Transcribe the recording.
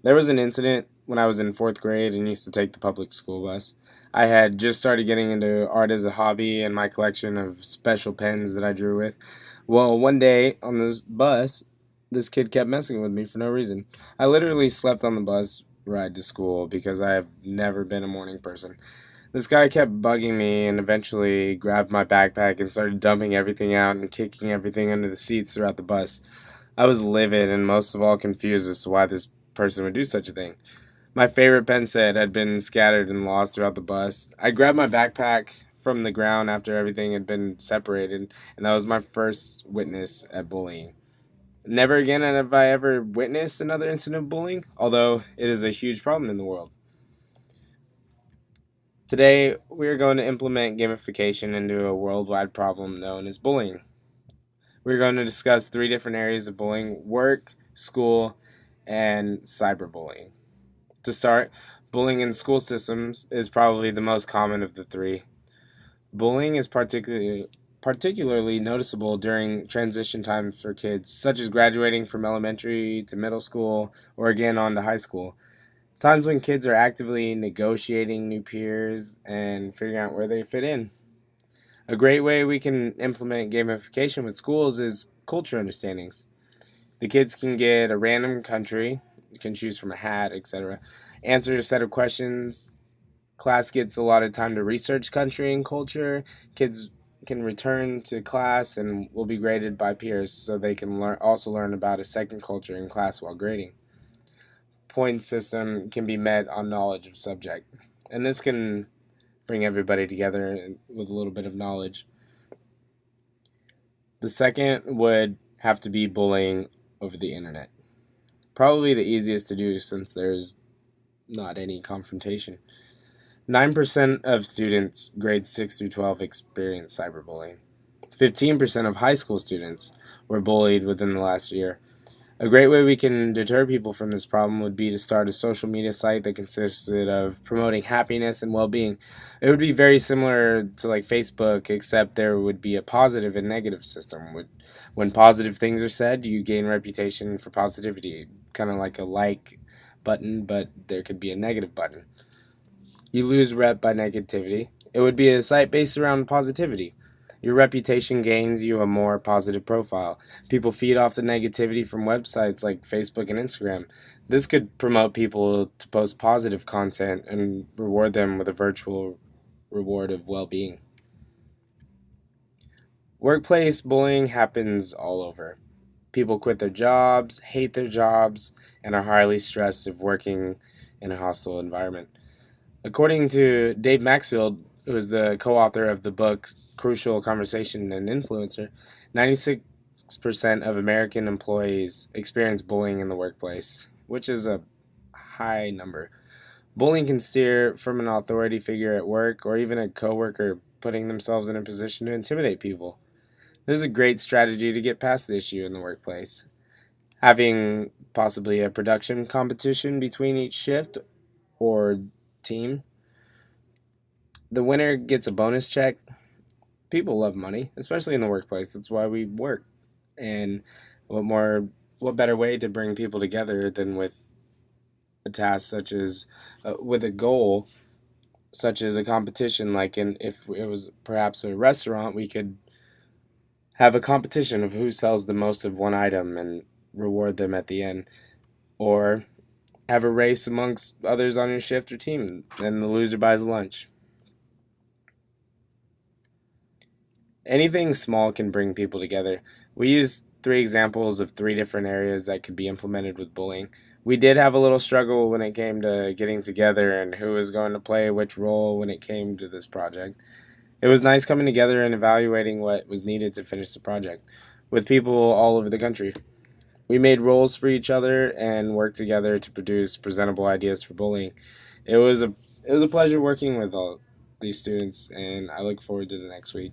There was an incident when I was in fourth grade and used to take the public school bus. I had just started getting into art as a hobby and my collection of special pens that I drew with. Well, one day on this bus, this kid kept messing with me for no reason. I literally slept on the bus ride to school because I have never been a morning person. This guy kept bugging me and eventually grabbed my backpack and started dumping everything out and kicking everything under the seats throughout the bus. I was livid and most of all confused as to why this person would do such a thing. My favorite pen set had been scattered and lost throughout the bus. I grabbed my backpack from the ground after everything had been separated, and that was my first witness at bullying. Never again have I ever witnessed another incident of bullying, although it is a huge problem in the world. Today, we are going to implement gamification into a worldwide problem known as bullying. We're going to discuss three different areas of bullying: work, school, and cyberbullying. To start, bullying in school systems is probably the most common of the three. Bullying is particularly noticeable during transition times for kids, such as graduating from elementary to middle school or again on to high school. Times when kids are actively negotiating new peers and figuring out where they fit in. A great way we can implement gamification with schools is culture understandings. The kids can get a random country, you can choose from a hat, etc., answer a set of questions. Class gets a lot of time to research country and culture. Kids can return to class and will be graded by peers so they can also learn about a second culture in class while grading. Point system can be met on knowledge of subject. And this can bring everybody together with a little bit of knowledge. The second would have to be bullying over the internet. Probably the easiest to do since there's not any confrontation. 9% of students grades 6 through 12 experience cyberbullying. 15% of high school students were bullied within the last year. A great way we can deter people from this problem would be to start a social media site that consisted of promoting happiness and well-being. It would be very similar to like Facebook, except there would be a positive and negative system. When positive things are said, you gain reputation for positivity, kind of like a like button, but there could be a negative button. You lose rep by negativity. It would be a site based around positivity. Your reputation gains you a more positive profile. People feed off the negativity from websites like Facebook and Instagram. This could promote people to post positive content and reward them with a virtual reward of well-being. Workplace bullying happens all over. People quit their jobs, hate their jobs, and are highly stressed if working in a hostile environment. According to Dave Maxfield, who is the co-author of the book Crucial Conversation and Influencer, 96% of American employees experience bullying in the workplace, which is a high number. Bullying can steer from an authority figure at work or even a coworker putting themselves in a position to intimidate people. This is a great strategy to get past the issue in the workplace. Having possibly a production competition between each shift or team. The winner gets a bonus check. People love money, especially in the workplace. That's why we work. And what better way to bring people together than with a task such as with a goal such as a competition, like if it was perhaps a restaurant, we could have a competition of who sells the most of one item and reward them at the end, or have a race amongst others on your shift or team, and the loser buys lunch. Anything small can bring people together. We used three examples of three different areas that could be implemented with bullying. We did have a little struggle when it came to getting together and who was going to play which role when it came to this project. It was nice coming together and evaluating what was needed to finish the project with people all over the country. We made roles for each other and worked together to produce presentable ideas for bullying. It was a pleasure working with all these students, and I look forward to the next week.